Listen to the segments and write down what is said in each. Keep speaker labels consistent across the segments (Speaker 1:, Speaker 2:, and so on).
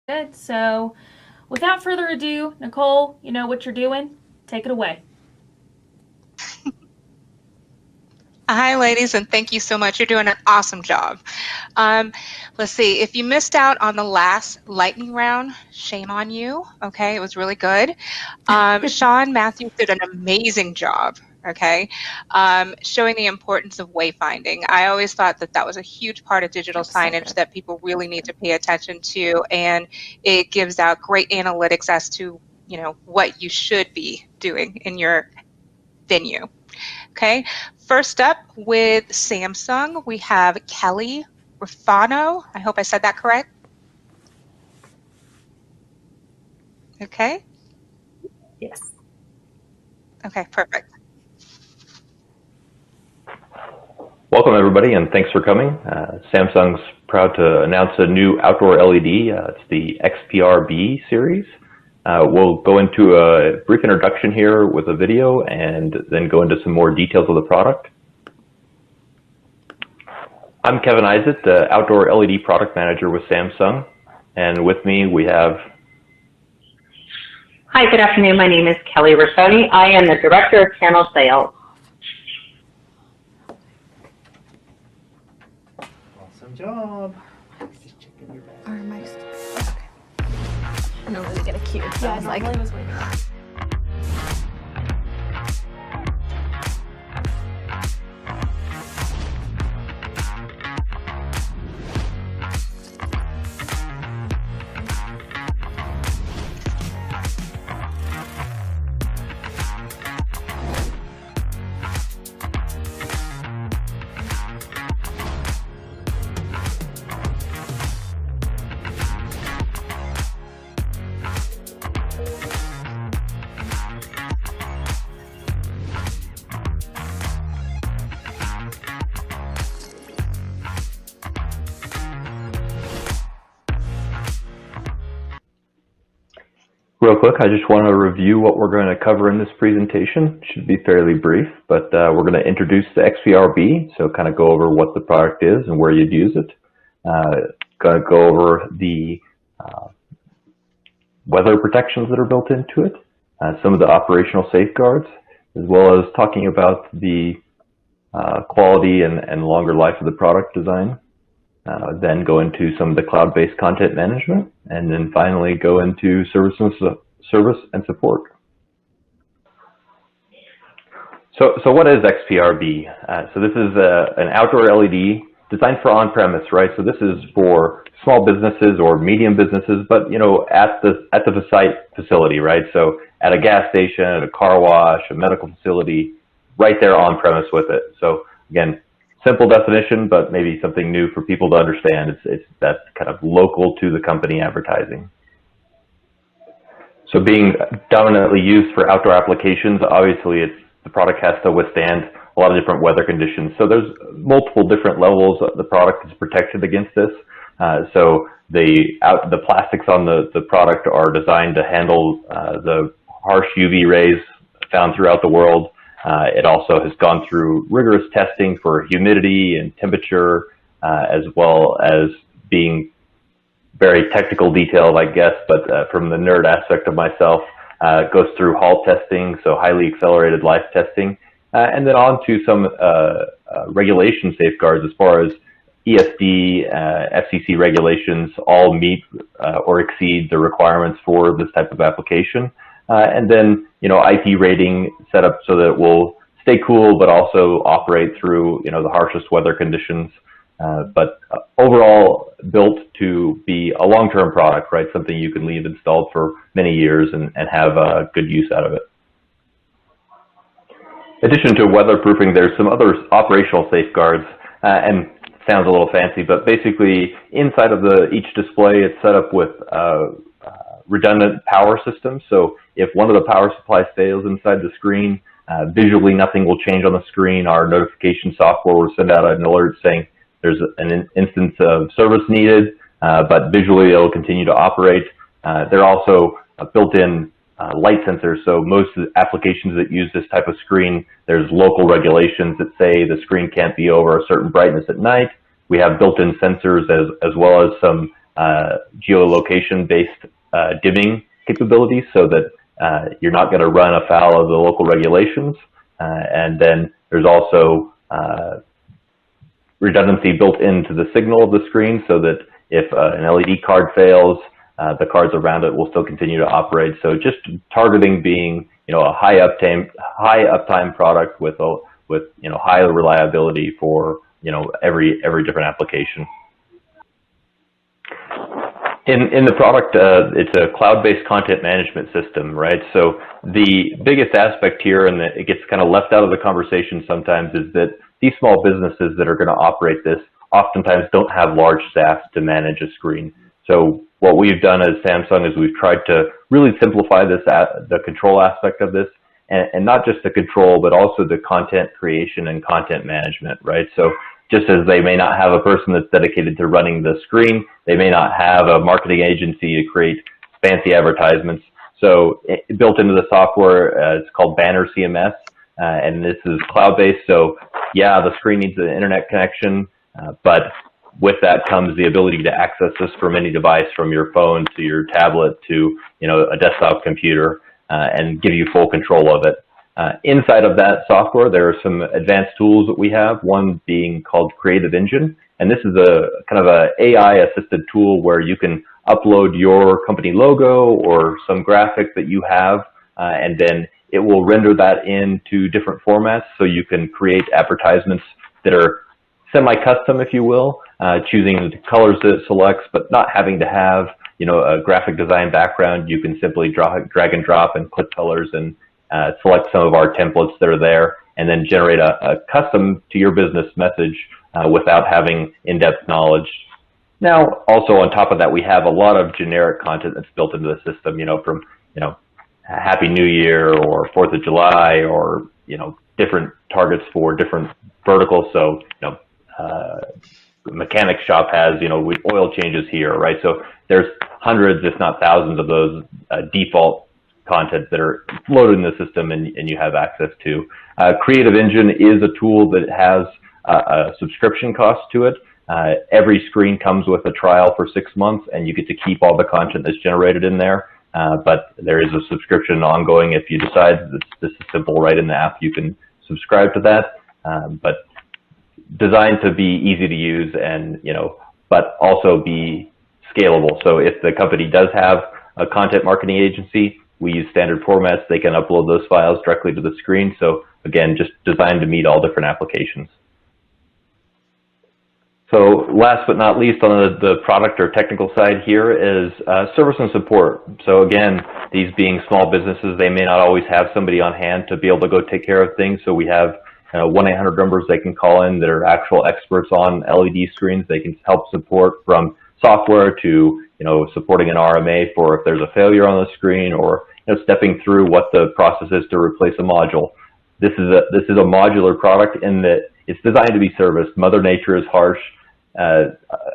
Speaker 1: Good. So without further ado, Nicole, you know what you're doing. Take it away.
Speaker 2: Hi, ladies, and thank you so much. You're doing an awesome job. Let's see, if you missed out on the last lightning round, shame on you. Okay, it was really good. Sean Matthews did an amazing job. Okay, showing the importance of wayfinding. I always thought that that was a huge part of digital signage that people really need to pay attention to, and it gives out great analytics as to what you should be doing in your venue. Okay, first up with Samsung, we have Kelly Rufano. I hope I said that correct. Okay.
Speaker 1: Yes.
Speaker 3: Okay, perfect. Welcome everybody, and thanks for coming. Samsung's proud to announce a new outdoor LED. It's the Xprb series. We'll go into a brief introduction here with a video and then go into some more details of the product. I'm Kevin Isaac, the Outdoor LED Product Manager with Samsung, and with me we have...
Speaker 4: Hi, good afternoon. My name is Kelly Rufoni. I am the Director of Channel Sales.
Speaker 5: Awesome job.
Speaker 6: Our mic's okay. I normally get a cue, so I was like,
Speaker 1: was waiting.
Speaker 3: Real quick, I just want to review what we're going to cover in this presentation. It should be fairly brief, but we're going to introduce the Xprb, so kind of go over what the product is and where you'd use it. Going to go over the weather protections that are built into it, some of the operational safeguards, as well as talking about the quality and longer life of the product design. Then go into some of the cloud-based content management, and then finally go into service and support. So what is Xprb? So this is an outdoor LED designed for on-premise, right? So this is for small businesses or medium businesses, but at the site facility, right? So at a gas station, at a car wash, a medical facility, right there on-premise with it. So again, simple definition, but maybe something new for people to understand. It's that kind of local to the company advertising. So being dominantly used for outdoor applications, obviously the product has to withstand a lot of different weather conditions. So there's multiple different levels the product is protected against this. So the plastics on the product are designed to handle the harsh UV rays found throughout the world. It also has gone through rigorous testing for humidity and temperature, as well as being very technical detailed, I guess, but from the nerd aspect of myself, it goes through Hall testing, so highly accelerated life testing, and then on to some regulation safeguards as far as ESD, FCC regulations all meet or exceed the requirements for this type of application. And then, IP rating set up so that it will stay cool, but also operate through, the harshest weather conditions. But overall built to be a long-term product, right? Something you can leave installed for many years and have good use out of it. In addition to weatherproofing, there's some other operational safeguards, and sounds a little fancy, but basically inside of each display, it's set up with redundant power systems. So if one of the power supplies fails inside the screen, visually nothing will change on the screen. Our notification software will send out an alert saying there's an instance of service needed, but visually it'll continue to operate. There are also built-in light sensors. So most of the applications that use this type of screen, there's local regulations that say the screen can't be over a certain brightness at night. We have built-in sensors as well as some geolocation-based dimming capabilities, so that you're not going to run afoul of the local regulations. And then there's also redundancy built into the signal of the screen, so that if an LED card fails, the cards around it will still continue to operate. So just targeting being, a high uptime product with high reliability for every different application. In the product, it's a cloud-based content management system, right? So the biggest aspect here, and it gets kind of left out of the conversation sometimes, is that these small businesses that are going to operate this oftentimes don't have large staffs to manage a screen. So what we've done as Samsung is we've tried to really simplify this, the control aspect of this, and not just the control, but also the content creation and content management, right? So just as they may not have a person that's dedicated to running the screen, they may not have a marketing agency to create fancy advertisements. So built into the software, it's called Banner CMS, and this is cloud-based. So yeah, the screen needs an internet connection, but with that comes the ability to access this from any device, from your phone to your tablet to a desktop computer, and give you full control of it. Inside of that software, there are some advanced tools that we have, one being called Creative Engine. And this is a kind of a AI-assisted tool where you can upload your company logo or some graphic that you have, and then it will render that into different formats, so you can create advertisements that are semi-custom, if you will, choosing the colors that it selects, but not having to have a graphic design background. You can simply drag and drop and click colors and select some of our templates that are there, and then generate a custom to your business message without having in-depth knowledge. Now, also on top of that, we have a lot of generic content that's built into the system, from Happy New Year or 4th of July, or different targets for different verticals. So mechanic shop has oil changes here, right? So there's hundreds, if not thousands, of those default content that are loaded in the system and you have access to. Creative Engine is a tool that has a subscription cost to it. Every screen comes with a trial for 6 months, and you get to keep all the content that's generated in there. But there is a subscription ongoing. If you decide this is simple right in the app, you can subscribe to that. But designed to be easy to use, and but also be scalable. So if the company does have a content marketing agency, we use standard formats. They can upload those files directly to the screen. So again, just designed to meet all different applications. So last but not least, on the product or technical side here is service and support. So again, these being small businesses, they may not always have somebody on hand to be able to go take care of things. So we have 1-800 numbers they can call in that are actual experts on LED screens. They can help support from software to supporting an RMA for if there's a failure on the screen, or stepping through what the process is to replace a module. This is a modular product in that it's designed to be serviced. Mother Nature is harsh.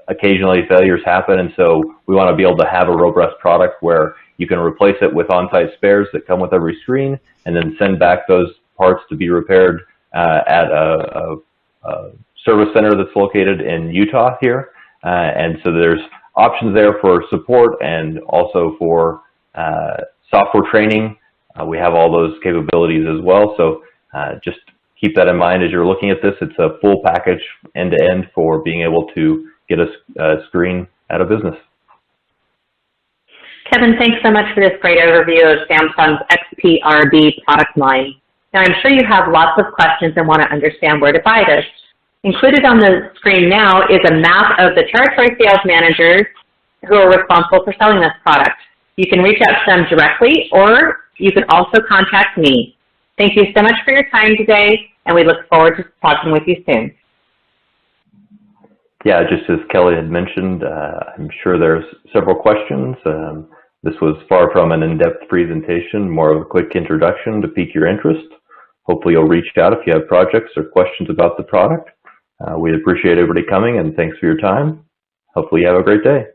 Speaker 3: Occasionally failures happen, and so we want to be able to have a robust product where you can replace it with on-site spares that come with every screen, and then send back those parts to be repaired at a service center that's located in Utah here. And so there's options there for support and also for software training. We have all those capabilities as well. So just keep that in mind as you're looking at this. It's a full package end-to-end for being able to get a screen out of business.
Speaker 4: Kevin, thanks so much for this great overview of Samsung's Xprb product line. Now, I'm sure you have lots of questions and want to understand where to buy this. Included on the screen now is a map of the territory sales managers who are responsible for selling this product. You can reach out to them directly, or you can also contact me. Thank you so much for your time today, and we look forward to talking with you soon.
Speaker 3: Yeah, just as Kelly had mentioned, I'm sure there's several questions. This was far from an in-depth presentation, more of a quick introduction to pique your interest. Hopefully you'll reach out if you have projects or questions about the product. We appreciate everybody coming, and thanks for your time. Hopefully you have a great day.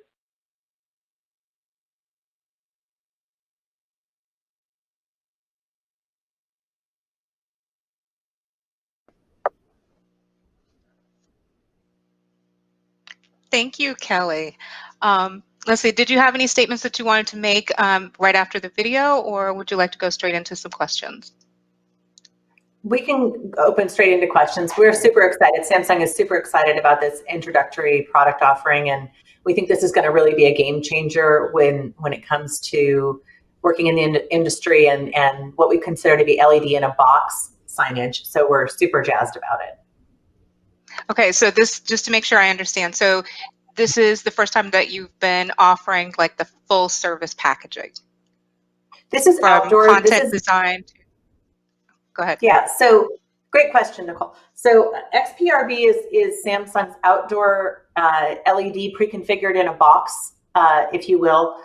Speaker 2: Thank you, Kelly. Let's see, did you have any statements that you wanted to make right after the video, or would you like to go straight into some questions?
Speaker 7: We can open straight into questions. We're super excited. Samsung is super excited about this introductory product offering, and we think this is going to really be a game changer when it comes to working in the industry and what we consider to be LED in a box signage. So we're super jazzed about it.
Speaker 2: Okay, so this, just to make sure I understand, so this is the first time that you've been offering like the full service packaging?
Speaker 7: This is
Speaker 2: from
Speaker 7: outdoor.
Speaker 2: Content design. Go ahead.
Speaker 7: Yeah, so great question, Nicole. So Xprb is Samsung's outdoor LED pre-configured in a box, if you will,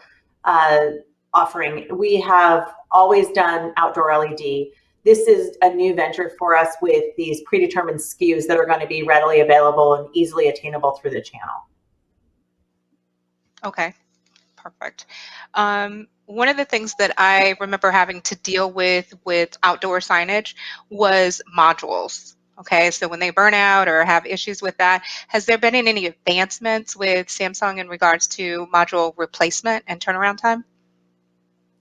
Speaker 7: offering. We have always done outdoor LED. This is a new venture for us with these predetermined SKUs that are going to be readily available and easily attainable through the channel.
Speaker 2: Okay, perfect. One of the things that I remember having to deal with outdoor signage was modules. Okay, so when they burn out or have issues with that, has there been any advancements with Samsung in regards to module replacement and turnaround time?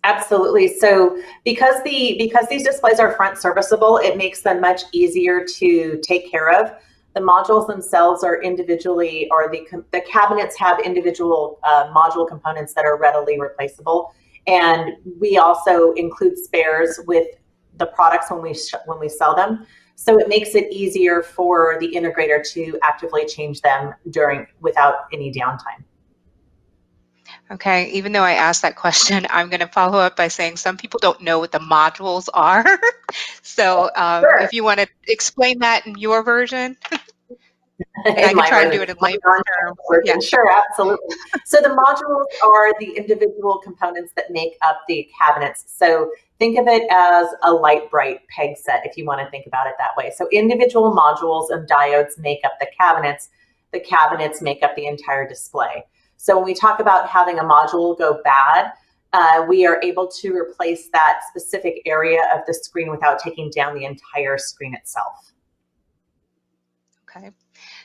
Speaker 7: Absolutely. So because these displays are front serviceable, it makes them much easier to take care of. The modules themselves are individually, or the cabinets have individual module components that are readily replaceable. And we also include spares with the products when we sell them. So it makes it easier for the integrator to actively change them without any downtime.
Speaker 2: Okay, even though I asked that question, I'm going to follow up by saying some people don't know what the modules are. So
Speaker 7: Sure.
Speaker 2: If you want to explain that in your version, and I can try to do it in layman's terms.
Speaker 7: Yeah. Sure, absolutely. So the modules are the individual components that make up the cabinets. So think of it as a light bright peg set, if you want to think about it that way. So individual modules and diodes make up the cabinets. The cabinets make up the entire display. So when we talk about having a module go bad, we are able to replace that specific area of the screen without taking down the entire screen itself.
Speaker 2: Okay.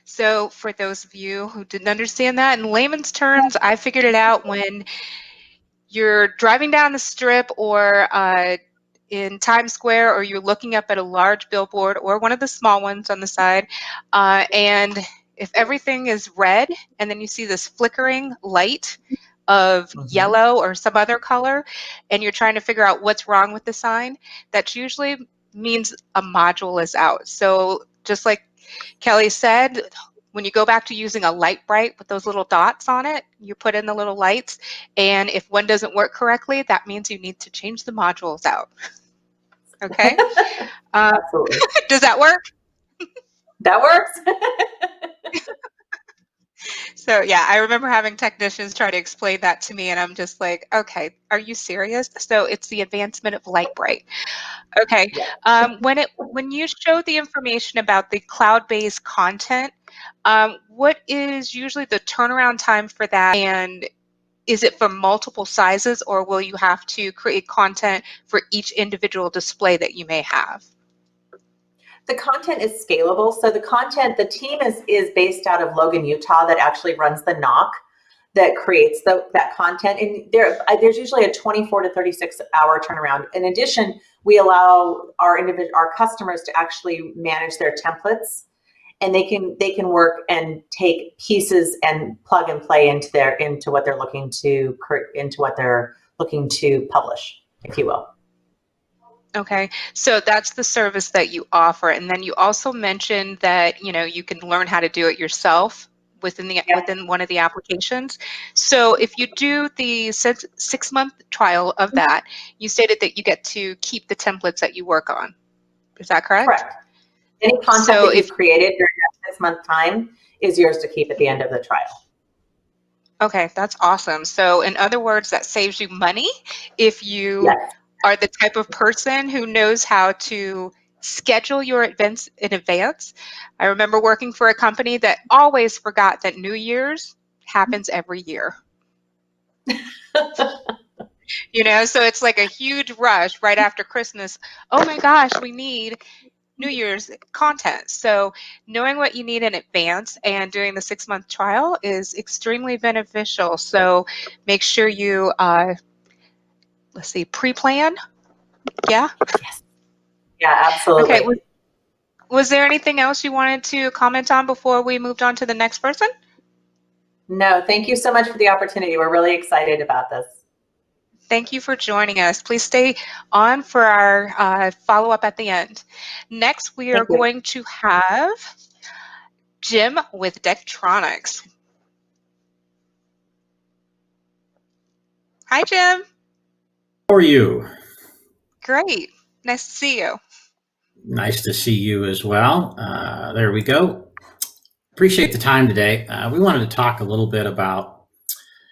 Speaker 2: So for those of you who didn't understand that in layman's terms, I figured it out when you're driving down the strip or in Times Square, or you're looking up at a large billboard or one of the small ones on the side, and if everything is red and then you see this flickering light of yellow or some other color, and you're trying to figure out what's wrong with the sign, that usually means a module is out. So just like Kelly said, when you go back to using a light bright with those little dots on it, you put in the little lights, and if one doesn't work correctly, that means you need to change the modules out. Okay?
Speaker 7: Absolutely.
Speaker 2: Does that work?
Speaker 7: That works.
Speaker 2: So yeah, I remember having technicians try to explain that to me, and I'm just like, okay, are you serious? So it's the advancement of light bright. Okay. When you show the information about the cloud-based content, what is usually the turnaround time for that, and is it for multiple sizes, or will you have to create content for each individual display that you may have?
Speaker 7: The content is scalable. So the team is based out of Logan, Utah, that actually runs the NOC that creates that content. And there's usually a 24 to 36 hour turnaround. In addition, we allow our customers to actually manage their templates, and they can work and take pieces and plug and play into what they're looking to publish, if you will.
Speaker 2: Okay, so that's the service that you offer, and then you also mentioned that you can learn how to do it yourself within one of the applications. So if you do the 6-month trial of that, you stated that you get to keep the templates that you work on. Is that correct?
Speaker 7: Correct. Any content that you've created during that 6-month time is yours to keep at the end of the trial.
Speaker 2: Okay, that's awesome. So in other words, that saves you money if you are the type of person who knows how to schedule your events in advance. I remember working for a company that always forgot that New Year's happens every year. So it's like a huge rush right after Christmas. Oh my gosh, we need New Year's content. So knowing what you need in advance and doing the 6-month trial is extremely beneficial. So make sure you, let's see, pre-plan. Yeah?
Speaker 7: Yes. Yeah, absolutely.
Speaker 2: Okay. Was there anything else you wanted to comment on before we moved on to the next person?
Speaker 7: No, thank you so much for the opportunity. We're really excited about this.
Speaker 2: Thank you for joining us. Please stay on for our follow-up at the end. Next, we are going to have Jim with Daktronics. Hi, Jim.
Speaker 8: How are you?
Speaker 2: Great. Nice to see you.
Speaker 8: Nice to see you as well. There we go. Appreciate the time today. We wanted to talk a little bit about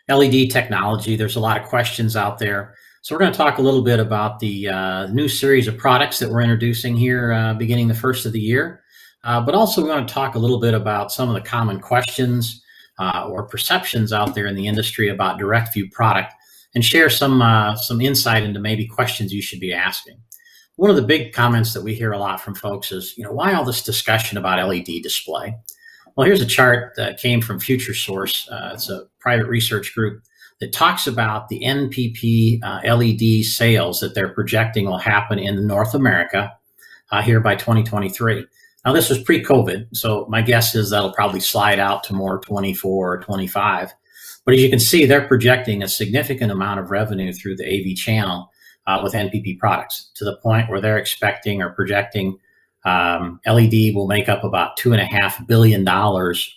Speaker 8: LED technology. There's a lot of questions out there. So we're going to talk a little bit about the new series of products that we're introducing here beginning the first of the year. But also we want to talk a little bit about some of the common questions or perceptions out there in the industry about direct view product and share some insight into maybe questions you should be asking. One of the big comments that we hear a lot from folks is, why all this discussion about LED display? Well, here's a chart that came from Future Source. It's a private research group that talks about the NPP LED sales that they're projecting will happen in North America here by 2023. Now, this was pre-COVID, so my guess is that'll probably slide out to more 24 or 25. But as you can see, they're projecting a significant amount of revenue through the AV channel with NPP products, to the point where they're expecting or projecting LED will make up about $2.5 billion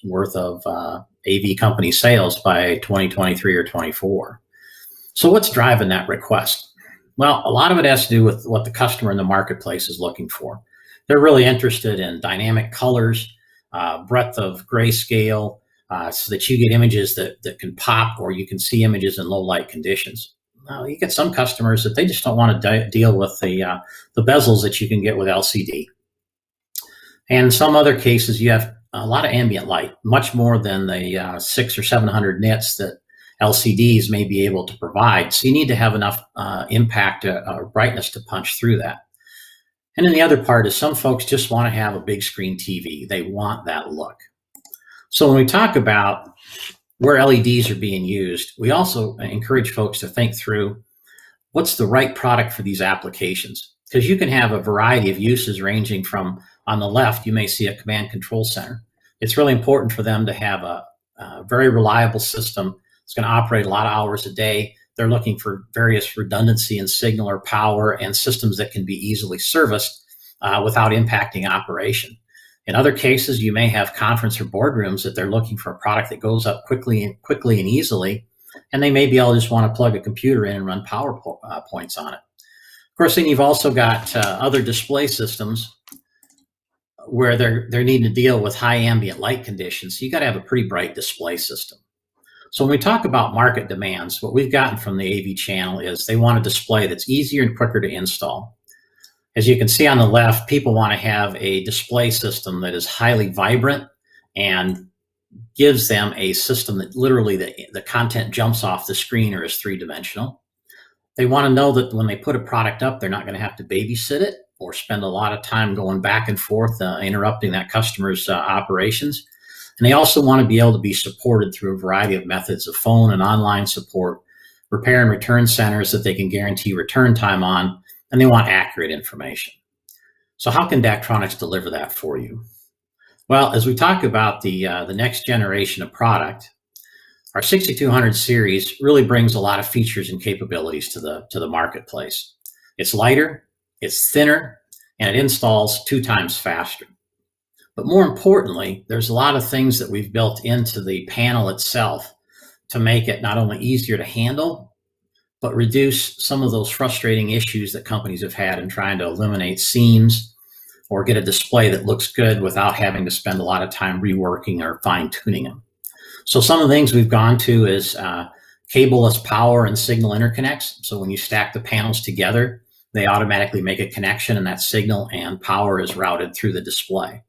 Speaker 8: worth of AV company sales by 2023 or 24. So what's driving that request? Well, a lot of it has to do with what the customer in the marketplace is looking for. They're really interested in dynamic colors, breadth of grayscale, so that you get images that can pop, or you can see images in low light conditions. You get some customers that they just don't want to deal with the bezels that you can get with LCD. And in some other cases, you have a lot of ambient light, much more than the 600 or 700 nits that LCDs may be able to provide. So you need to have enough impact or brightness to punch through that. And then the other part is some folks just want to have a big screen TV. They want that look. So when we talk about where LEDs are being used, we also encourage folks to think through what's the right product for these applications. Because you can have a variety of uses ranging from, on the left, you may see a command control center. It's really important for them to have a very reliable system. It's going to operate a lot of hours a day. They're looking for various redundancy in signal or power and systems that can be easily serviced without impacting operation. In other cases, you may have conference or boardrooms that they're looking for a product that goes up quickly and easily, and they may be able to just want to plug a computer in and run PowerPoints on it. Of course, then you've also got other display systems where they're needing to deal with high ambient light conditions. So you got to have a pretty bright display system. So when we talk about market demands, what we've gotten from the AV channel is they want a display that's easier and quicker to install. As you can see on the left, people want to have a display system that is highly vibrant and gives them a system that literally the content jumps off the screen or is three-dimensional. They want to know that when they put a product up, they're not going to have to babysit it or spend a lot of time going back and forth, interrupting that customer's operations. And they also want to be able to be supported through a variety of methods of phone and online support, repair and return centers that they can guarantee return time on, and they want accurate information. So how can Daktronics deliver that for you? Well, as we talk about the next generation of product, our 6200 series really brings a lot of features and capabilities to the marketplace. It's lighter, it's thinner, and it installs 2 times faster. But more importantly, there's a lot of things that we've built into the panel itself to make it not only easier to handle, but reduce some of those frustrating issues that companies have had in trying to eliminate seams or get a display that looks good without having to spend a lot of time reworking or fine-tuning them. So some of the things we've gone to is cableless power and signal interconnects. So when you stack the panels together, they automatically make a connection, and that signal and power is routed through the display.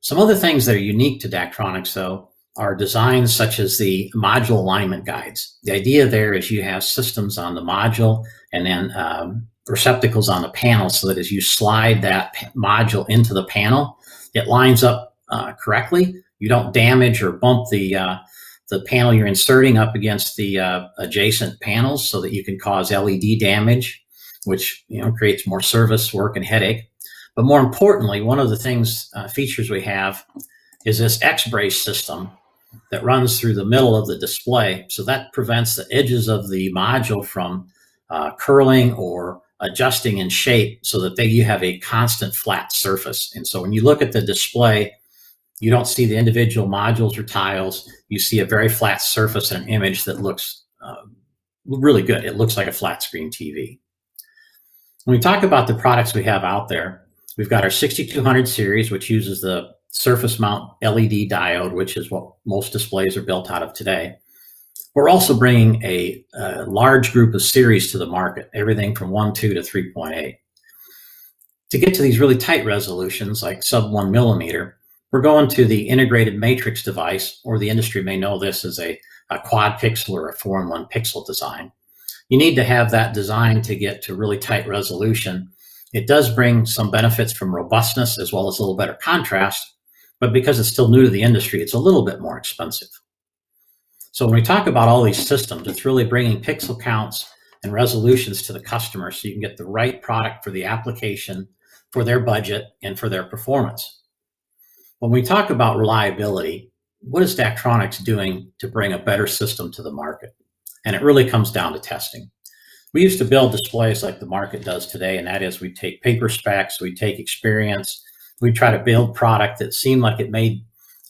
Speaker 8: Some other things that are unique to Daktronics, though, are designs such as the module alignment guides. The idea there is you have systems on the module, and then receptacles on the panel so that as you slide that module into the panel, it lines up correctly. You don't damage or bump the panel you're inserting up against the adjacent panels so that you can cause LED damage, which creates more service work and headache. But more importantly, one of the features we have is this Xprb system that runs through the middle of the display. So that prevents the edges of the module from curling or adjusting in shape so that you have a constant flat surface. And so when you look at the display, you don't see the individual modules or tiles. You see a very flat surface and an image that looks really good. It looks like a flat screen TV. When we talk about the products we have out there, we've got our 6200 series, which uses the surface mount LED diode, which is what most displays are built out of today. We're also bringing a large group of series to the market, everything from 1.2 to 3.8. To get to these really tight resolutions, like sub 1 millimeter, we're going to the integrated matrix device, or the industry may know this as a quad pixel or a 4-in-1 pixel design. You need to have that design to get to really tight resolution. It does bring some benefits from robustness as well as a little better contrast, but because it's still new to the industry, it's a little bit more expensive. So when we talk about all these systems, it's really bringing pixel counts and resolutions to the customer so you can get the right product for the application, for their budget, and for their performance. When we talk about reliability, what is Daktronics doing to bring a better system to the market? And it really comes down to testing. We used to build displays like the market does today, and that is we take paper specs, we take experience, we try to build product that seemed like it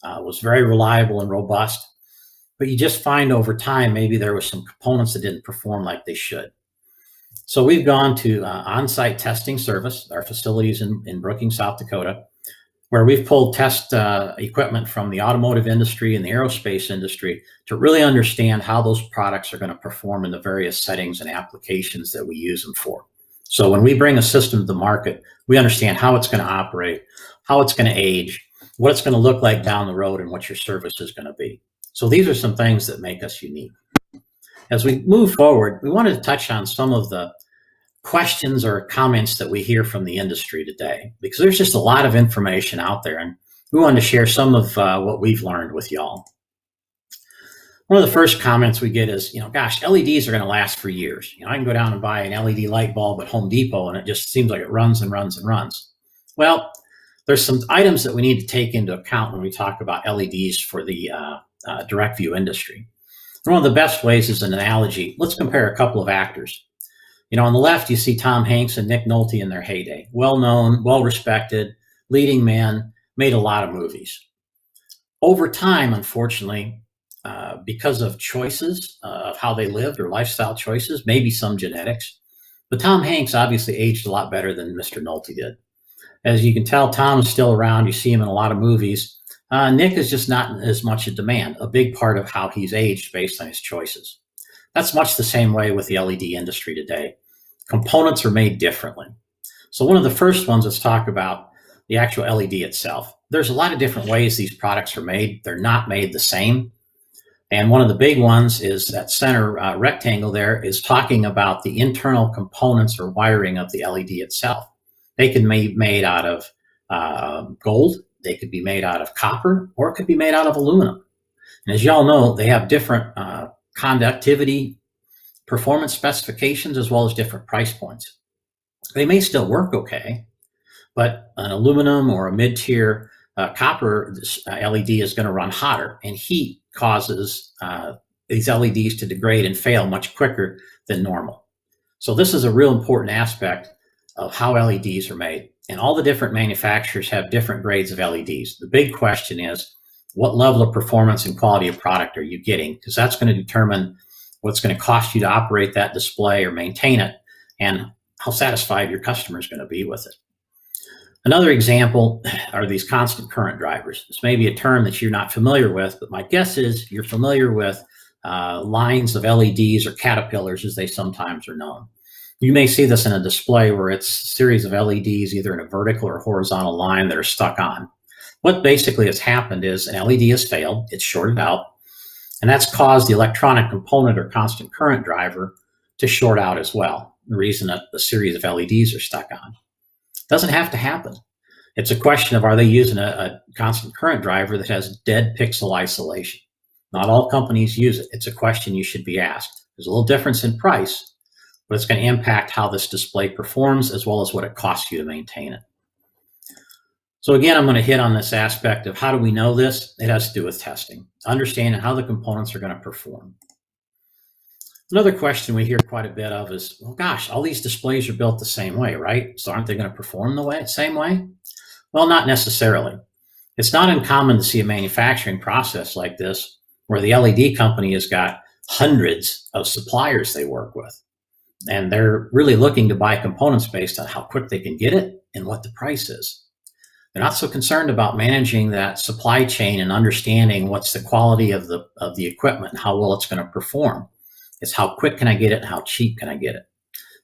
Speaker 8: was very reliable and robust, but you just find over time maybe there was some components that didn't perform like they should. So we've gone to on-site testing service, our facilities in Brookings, South Dakota, where we've pulled test equipment from the automotive industry and the aerospace industry to really understand how those products are going to perform in the various settings and applications that we use them for. So when we bring a system to the market, we understand how it's going to operate, how it's going to age, what it's going to look like down the road, and what your service is going to be. So these are some things that make us unique. As we move forward, we wanted to touch on some of the questions or comments that we hear from the industry today, because there's just a lot of information out there, and we wanted to share some of what we've learned with y'all. One of the first comments we get is, gosh, LEDs are going to last for years. I can go down and buy an LED light bulb at Home Depot, and it just seems like it runs and runs and runs. Well, there's some items that we need to take into account when we talk about LEDs for the direct view industry. And one of the best ways is an analogy. Let's compare a couple of actors. On the left, you see Tom Hanks and Nick Nolte in their heyday. Well-known, well-respected, leading men, made a lot of movies. Over time, unfortunately, because of choices of how they lived or lifestyle choices, maybe some genetics, but Tom Hanks obviously aged a lot better than Mr. Nolte did. As you can tell, Tom is still around. You see him in a lot of movies. Nick is just not as much in demand, a big part of how he's aged based on his choices. That's much the same way with the LED industry today. Components are made differently. So one of the first ones, let's talk about the actual LED itself. There's a lot of different ways these products are made. They're not made the same. And one of the big ones is that center rectangle there is talking about the internal components or wiring of the LED itself. They can be made out of gold, they could be made out of copper, or it could be made out of aluminum. And as y'all know, they have different conductivity, performance specifications, as well as different price points. They may still work okay, but an aluminum or a mid-tier copper LED is going to run hotter, and heat causes these LEDs to degrade and fail much quicker than normal. So this is a real important aspect of how LEDs are made. And all the different manufacturers have different grades of LEDs. The big question is, what level of performance and quality of product are you getting? Because that's going to determine what's going to cost you to operate that display or maintain it, and how satisfied your customer is going to be with it. Another example are these constant current drivers. This may be a term that you're not familiar with, but my guess is you're familiar with lines of LEDs, or caterpillars as they sometimes are known. You may see this in a display where it's a series of LEDs, either in a vertical or horizontal line, that are stuck on. What basically has happened is an LED has failed, it's shorted out, and that's caused the electronic component or constant current driver to short out as well. the reason that the series of LEDs are stuck on. It doesn't have to happen. It's a question of, are they using a constant current driver that has dead pixel isolation? Not all companies use it. It's a question you should be asked. There's a little difference in price, but it's going to impact how this display performs as well as what it costs you to maintain it. So again, I'm going to hit on this aspect of how do we know this? It has to do with testing, understanding how the components are going to perform. Another question we hear quite a bit of is, well, gosh, all these displays are built the same way, right? So aren't they going to perform the same way? Well, not necessarily. It's not uncommon to see a manufacturing process like this where the LED company has got hundreds of suppliers they work with. And they're really looking to buy components based on how quick they can get it and what the price is. They're not so concerned about managing that supply chain and understanding what's the quality of the equipment and how well it's going to perform. It's how quick can I get it and how cheap can I get it?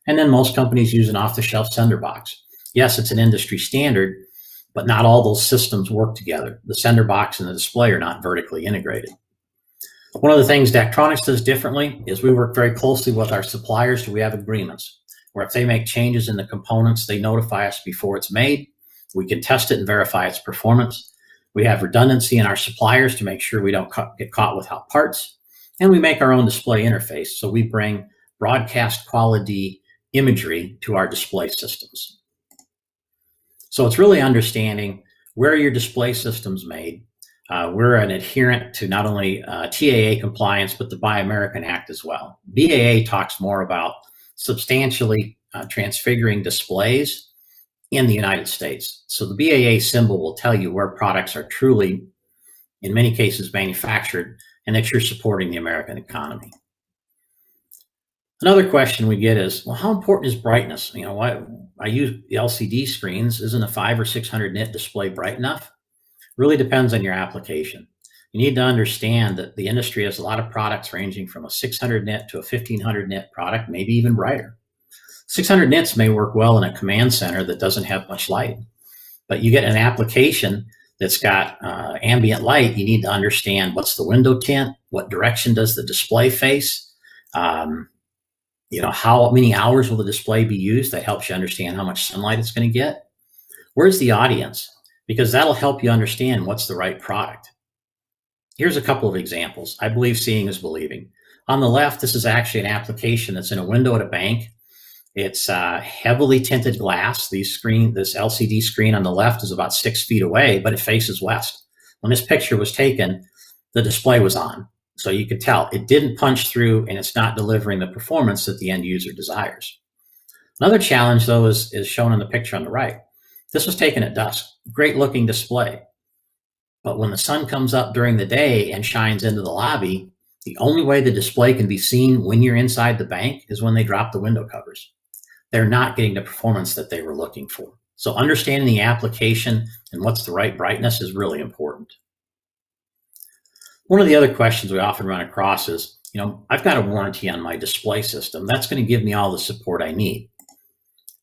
Speaker 8: And then most companies use an off-the-shelf sender box. Yes, it's an industry standard, but not all those systems work together. The sender box and the display are not vertically integrated. One of the things Daktronics does differently is we work very closely with our suppliers. We have agreements where if they make changes in the components, they notify us before it's made. We can test it and verify its performance. We have redundancy in our suppliers to make sure we don't get caught without parts. And we make our own display interface. So we bring broadcast quality imagery to our display systems. So it's really understanding where your display system's made. We're an adherent to not only TAA compliance, but the Buy American Act as well. BAA talks more about substantially transfiguring displays in the United States. So the BAA symbol will tell you where products are truly, in many cases, manufactured, and that you're supporting the American economy. Another question we get is, well, how important is brightness? You know, why I use the LCD screens. Isn't a 500 or 600 nit display bright enough? Really depends on your application. You need to understand that the industry has a lot of products ranging from a 600 nit to a 1500 nit product, maybe even brighter. 600 nits may work well in a command center that doesn't have much light, but you get an application that's got ambient light. You need to understand what's the window tint, what direction does the display face, you know, how many hours will the display be used? That helps you understand how much sunlight it's going to get. Where's the audience? Because that'll help you understand what's the right product. Here's a couple of examples. I believe seeing is believing. On the left, this is actually an application that's in a window at a bank. It's heavily tinted glass. This LCD screen on the left is about 6 feet away, but it faces west. When this picture was taken, the display was on. So you could tell it didn't punch through and it's not delivering the performance that the end user desires. Another challenge, though, is shown in the picture on the right. This was taken at dusk. Great looking display. But when the sun comes up during the day and shines into the lobby, the only way the display can be seen when you're inside the bank is when they drop the window covers. They're not getting the performance that they were looking for. So understanding the application and what's the right brightness is really important. One of the other questions we often run across is, you know, I've got a warranty on my display system. That's going to give me all the support I need.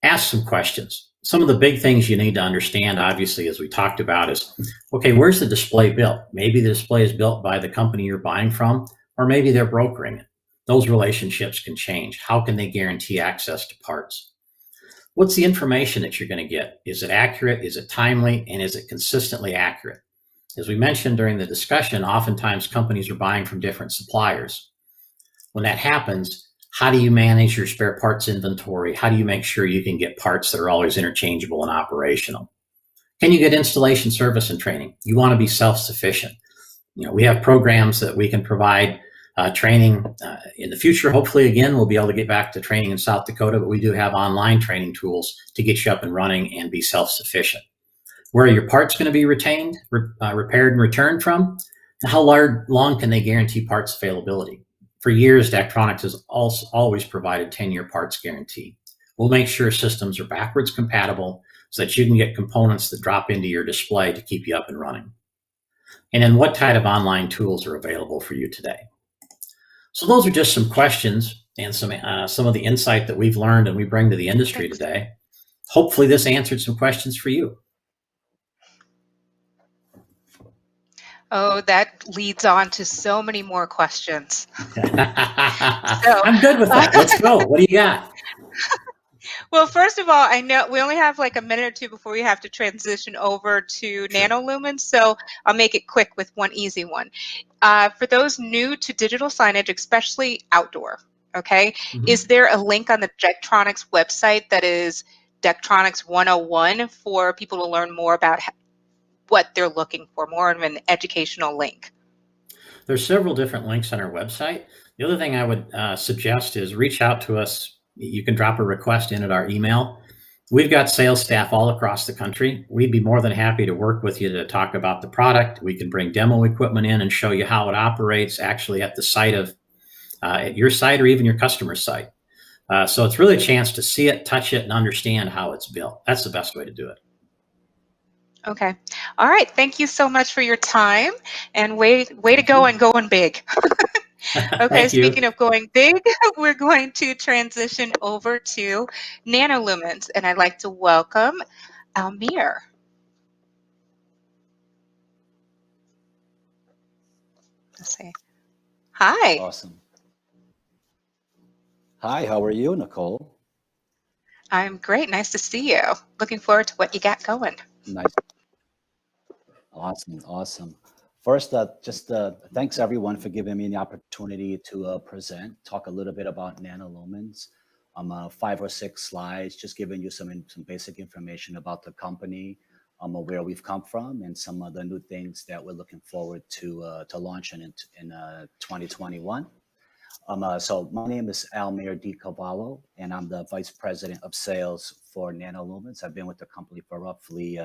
Speaker 8: Ask some questions. Some of the big things you need to understand, obviously, as we talked about is, okay, where's the display built? Maybe the display is built by the company you're buying from, or maybe they're brokering it. Those relationships can change. How can they guarantee access to parts? What's the information that you're going to get? Is it accurate? Is it timely? And is it consistently accurate? As we mentioned during the discussion, oftentimes companies are buying from different suppliers. When that happens, how do you manage your spare parts inventory? How do you make sure you can get parts that are always interchangeable and operational? Can you get installation, service, and training? You want to be self-sufficient. You know, we have programs that we can provide training in the future. Hopefully, again, we'll be able to get back to training in South Dakota, but we do have online training tools to get you up and running and be self-sufficient. Where are your parts going to be retained, repaired, and returned from? And how long can they guarantee parts availability? For years, Daktronics has always provided 10-year parts guarantee. We'll make sure systems are backwards compatible so that you can get components that drop into your display to keep you up and running. And then what type of online tools are available for you today? So those are just some questions and some of the insight that we've learned and we bring to the industry today. Hopefully this answered some questions for you.
Speaker 2: Oh, that leads on to so many more questions.
Speaker 8: I'm good with that. Let's go. What do you got?
Speaker 2: Well, first of all, I know we only have like a minute or two before we have to transition over to Nanolumens, so I'll make it quick with one easy one. For those new to digital signage, especially outdoor, okay, is there a link on the Daktronics website that is Daktronics 101 for people to learn more about what they're looking for, more of an educational link?
Speaker 8: There's several different links on our website. The other thing I would suggest is reach out to us. You can drop a request in at our email. We've got sales staff all across the country. We'd be more than happy to work with you to talk about the product. We can bring demo equipment in and show you how it operates actually at the site of, at your site or even your customer's site. So it's really a chance to see it, touch it, and understand how it's built. That's the best way to do it.
Speaker 2: Okay. All right. Thank you so much for your time, and way to go and going big. Okay, speaking of going big, we're going to transition over to Nanolumens, and I'd like to welcome Almir. Let's see. Hi.
Speaker 9: Awesome. Hi, how are you, Nicole?
Speaker 2: I'm great. Nice to see you. Looking forward to what you got going.
Speaker 9: Nice. Awesome, awesome. First, thanks everyone for giving me the opportunity to talk a little bit about Nanolumens. 5 or 6 slides, just giving you some basic information about the company, where we've come from, and some of the new things that we're looking forward to launching in 2021. So my name is Almir DeCarvalho, and I'm the Vice President of Sales for Nanolumens. I've been with the company for roughly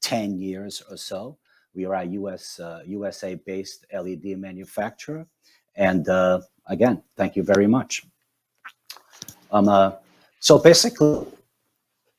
Speaker 9: 10 years or so. We are a USA-based LED manufacturer. And again, thank you very much. So basically,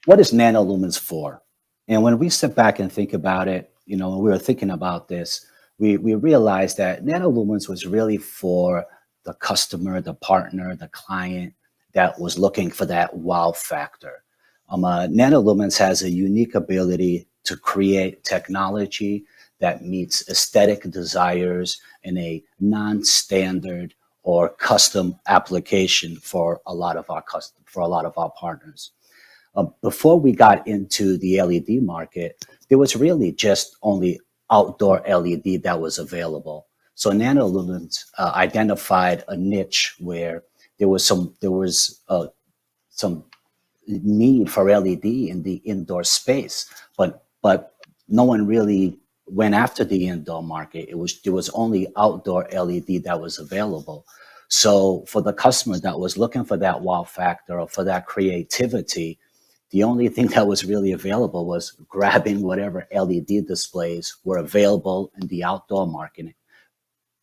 Speaker 9: what is Nanolumens for? And when we sit back and think about it, you know, when we were thinking about this, we realized that Nanolumens was really for the customer, the partner, the client that was looking for that wow factor. Nanolumens has a unique ability to create technology that meets aesthetic desires in a non-standard or custom application for a lot of our partners. Before we got into the LED market, there was really just only outdoor LED that was available. So Nanolumens identified a niche where there was some need for LED in the indoor space, but no one really went after the indoor market. There was only outdoor LED that was available. So for the customer that was looking for that wow factor or for that creativity, the only thing that was really available was grabbing whatever LED displays were available in the outdoor market,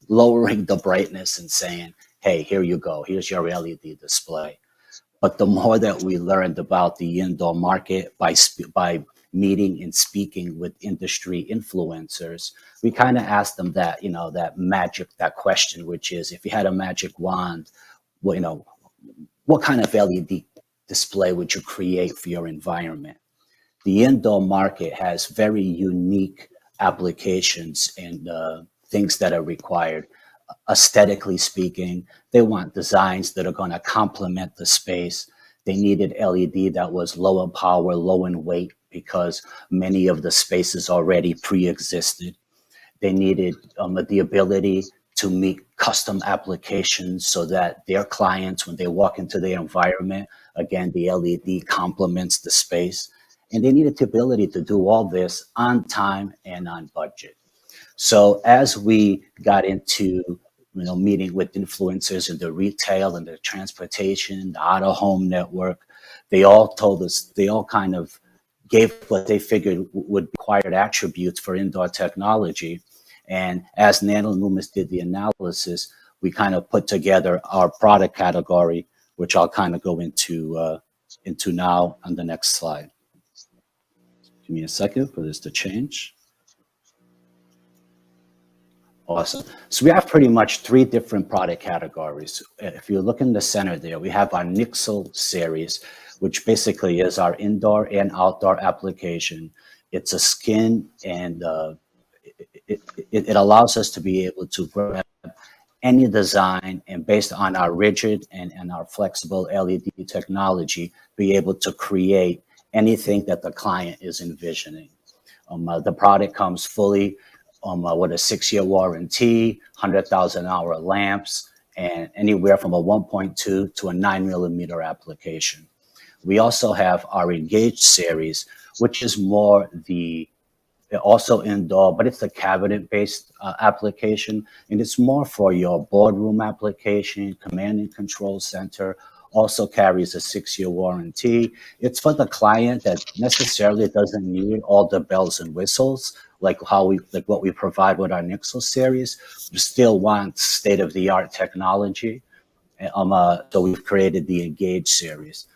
Speaker 9: lowering the brightness and saying, hey, here you go, here's your LED display. But the more that we learned about the indoor market by meeting and speaking with industry influencers, we kind of asked them that, you know, that question, which is, if you had a magic wand, well, you know, what kind of LED display would you create for your environment? The indoor market has very unique applications and things that are required. Aesthetically speaking, they want designs that are going to complement the space. They needed LED that was low in power, low in weight, because many of the spaces already pre-existed. They needed the ability to meet custom applications so that their clients, when they walk into their environment, again, the LED complements the space. And they needed the ability to do all this on time and on budget. So as we got into meeting with influencers in the retail and the transportation, the out-of-home network, they all told us, they all kind of gave what they figured would be required attributes for indoor technology. And as Nanolumens did the analysis, we kind of put together our product category, which I'll kind of go into now on the next slide. Give me a second for this to change. Awesome. So we have pretty much 3 different product categories. If you look in the center there, we have our Nixle series, which basically is our indoor and outdoor application. It's a skin, and it allows us to be able to grab any design, and based on our rigid and our flexible LED technology, be able to create anything that the client is envisioning. The product comes fully with a 6-year warranty, 100,000 hour lamps, and anywhere from a 1.2 to a 9mm application. We also have our Engage series, which is more also indoor, but it's a cabinet-based application, and it's more for your boardroom application, command and control center. Also carries a 6-year warranty. It's for the client that necessarily doesn't need all the bells and whistles, like what we provide with our Nixle series. We still want state-of-the-art technology. So we've created the Engage series.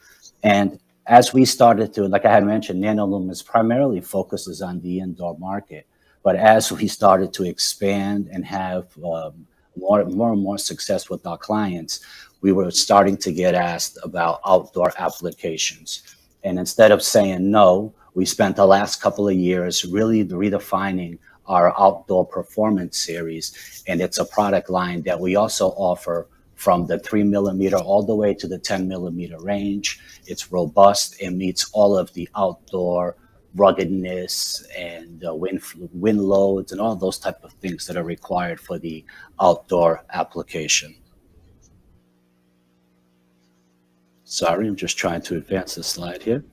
Speaker 9: And as we started to, like I had mentioned, Nanolumens primarily focuses on the indoor market. But as we started to expand and have more and more success with our clients, we were starting to get asked about outdoor applications. And instead of saying no, we spent the last couple of years really redefining our outdoor performance series. And it's a product line that we also offer from the 3mm all the way to the 10mm range. It's robust and meets all of the outdoor ruggedness and wind loads and all those type of things that are required for the outdoor application. Sorry, I'm just trying to advance the slide here.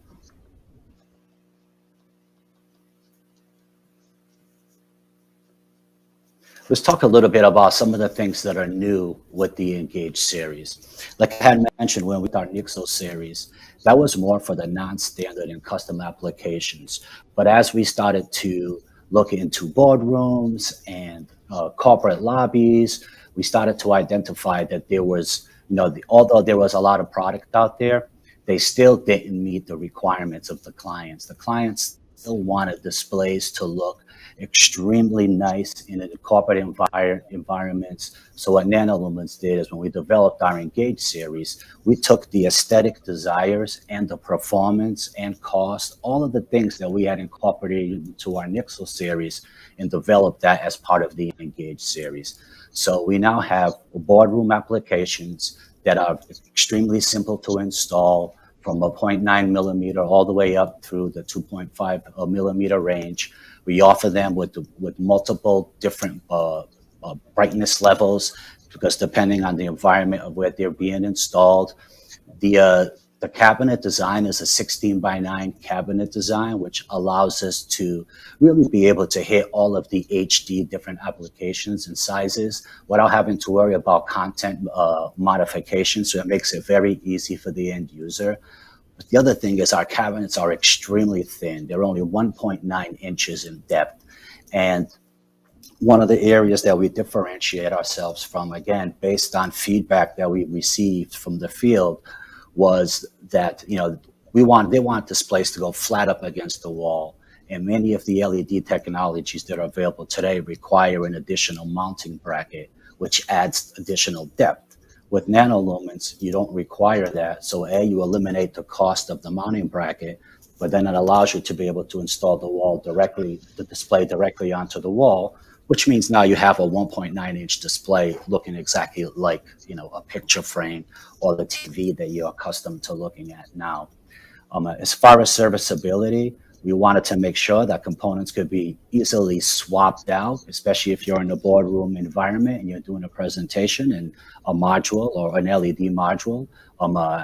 Speaker 9: Let's talk a little bit about some of the things that are new with the Engage series. Like I had mentioned when we did our Nixle series, that was more for the non-standard and custom applications. But as we started to look into boardrooms and corporate lobbies, we started to identify that there was, although there was a lot of product out there, they still didn't meet the requirements of the clients. The clients still wanted displays to look extremely nice in the corporate environments. So what Nanolumens did is when we developed our Engage series, we took the aesthetic desires and the performance and cost, all of the things that we had incorporated into our Nixle series, and developed that as part of the Engage series. So we now have boardroom applications that are extremely simple to install, from a 0.9mm all the way up through the 2.5mm range. We offer them with multiple different brightness levels, because depending on the environment of where they're being installed. The cabinet design is a 16:9 cabinet design, which allows us to really be able to hit all of the HD different applications and sizes without having to worry about content modification. So it makes it very easy for the end user. But the other thing is our cabinets are extremely thin. They're only 1.9 inches in depth. And one of the areas that we differentiate ourselves from, again, based on feedback that we received from the field, was that they want displays to go flat up against the wall. And many of the LED technologies that are available today require an additional mounting bracket, which adds additional depth. With Nanolumens, you don't require that. So you eliminate the cost of the mounting bracket, but then it allows you to be able to install the display directly onto the wall, which means now you have a 1.9-inch display looking exactly like a picture frame or the TV that you're accustomed to looking at now. As far as serviceability, we wanted to make sure that components could be easily swapped out, especially if you're in a boardroom environment and you're doing a presentation and a module or an LED module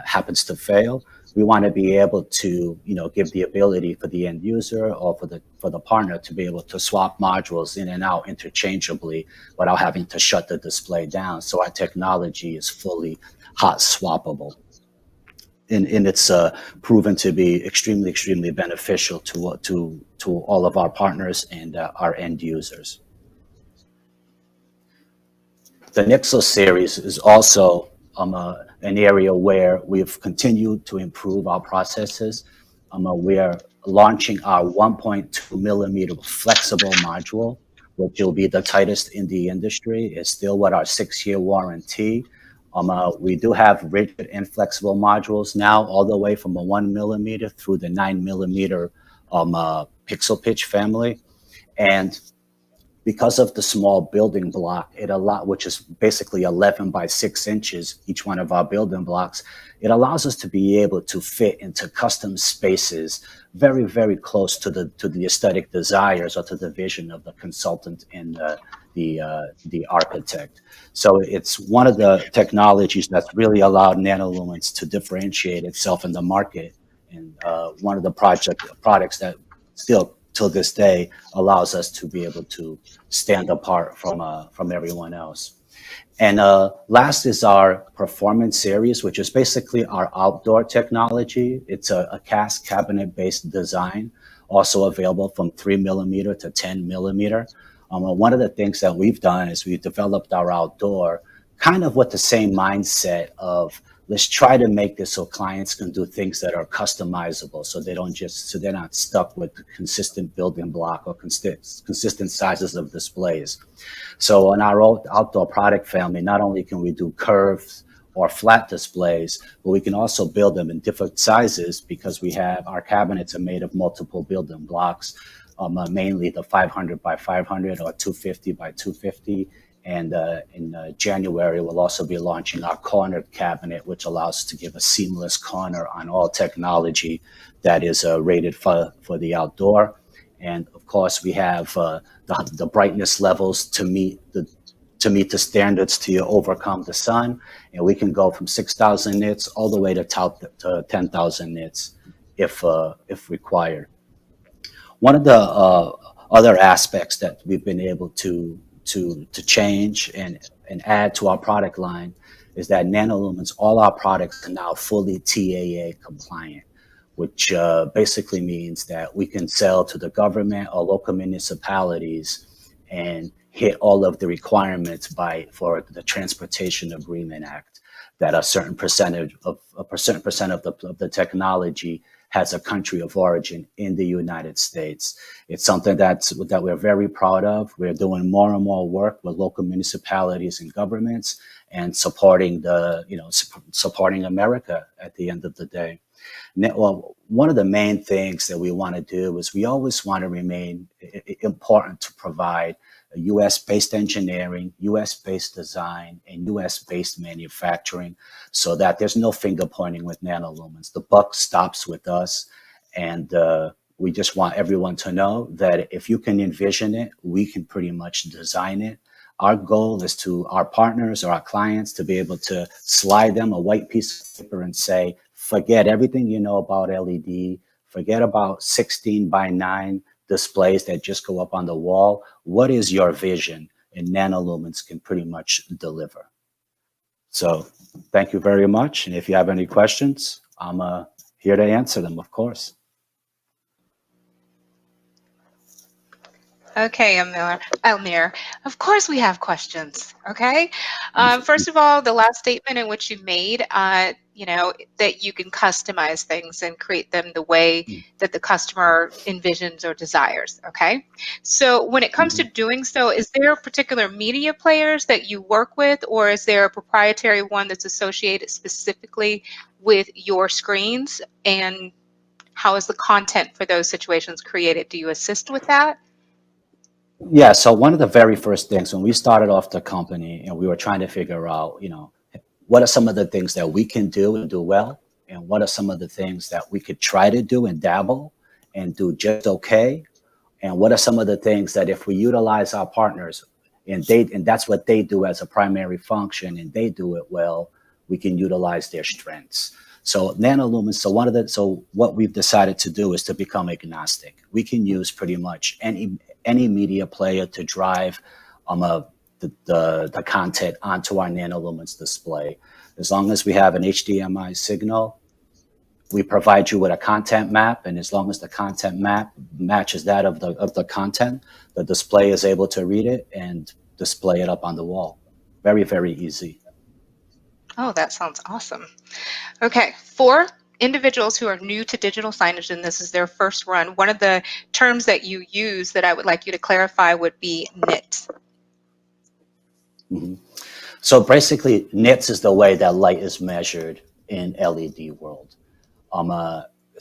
Speaker 9: happens to fail. We want to be able to, give the ability for the end user or for the partner to be able to swap modules in and out interchangeably without having to shut the display down. So our technology is fully hot swappable. And it's proven to be extremely, extremely beneficial to all of our partners and our end users. The Nixle series is also an area where we've continued to improve our processes. We are launching our 1.2mm flexible module, which will be the tightest in the industry. It's still with our 6-year warranty. We do have rigid and flexible modules now, all the way from a 1mm through the 9mm pixel pitch family. And because of the small building block, which is basically 11 by 6 inches, each one of our building blocks, it allows us to be able to fit into custom spaces very, very close to the aesthetic desires or to the vision of the consultant and the architect. So it's one of the technologies that's really allowed Nanolumens to differentiate itself in the market, and one of the products that still till this day allows us to be able to stand apart from everyone else. And last is our performance series, which is basically our outdoor technology. It's a cast cabinet based design, also available from 3mm to 10mm. One of the things that we've done is we've developed our outdoor kind of with the same mindset of, let's try to make this so clients can do things that are customizable, so they're not stuck with the consistent building block or consistent sizes of displays. So in our outdoor product family, not only can we do curved or flat displays, but we can also build them in different sizes because our cabinets are made of multiple building blocks, mainly the 500 by 500 or 250 by 250. And in January, we'll also be launching our cornered cabinet, which allows us to give a seamless corner on all technology that is rated for the outdoor. And of course, we have the brightness levels to meet the standards to overcome the sun. And we can go from 6,000 nits all the way to 10,000 nits if required. One of the other aspects that we've been able to change and add to our product line is that Nanolumens, all our products are now fully TAA compliant, which basically means that we can sell to the government or local municipalities and hit all of the requirements for the Transportation Agreement Act, that a certain percent of the technology has a country of origin in the United States. It's something that we're very proud of. We're doing more and more work with local municipalities and governments and supporting America at the end of the day. Well, one of the main things that we want to do is we always want to remain important to provide a US-based engineering, US-based design, and US-based manufacturing, so that there's no finger pointing with Nanolumens. The buck stops with us, and we just want everyone to know that if you can envision it, we can pretty much design it. Our goal is to our partners or our clients to be able to slide them a white piece of paper and say, forget everything you know about LED, forget about 16 by 9 displays that just go up on the wall. What is your vision? And Nanolumens can pretty much deliver. So thank you very much. And if you have any questions, I'm here to answer them, of course.
Speaker 2: Okay, Almir, of course we have questions, okay? First of all, the last statement in which you made, that you can customize things and create them the way that the customer envisions or desires, okay? So when it comes to doing so, is there particular media players that you work with, or is there a proprietary one that's associated specifically with your screens? And how is the content for those situations created? Do you assist with that?
Speaker 9: Yeah, so one of the very first things when we started off the company and we were trying to figure out, what are some of the things that we can do and do well? And what are some of the things that we could try to do and dabble and do just okay? And what are some of the things that if we utilize our partners and that's what they do as a primary function and they do it well, we can utilize their strengths. So Nanolumens, so what we've decided to do is to become agnostic. We can use pretty much any media player to drive the content onto our Nanolumens display. As long as we have an HDMI signal, we provide you with a content map, and as long as the content map matches that of the content, the display is able to read it and display it up on the wall. Very, very easy.
Speaker 2: Oh, that sounds awesome. Okay, for individuals who are new to digital signage and this is their first run, one of the terms that you use that I would like you to clarify would be nits.
Speaker 9: So basically, nits is the way that light is measured in LED world.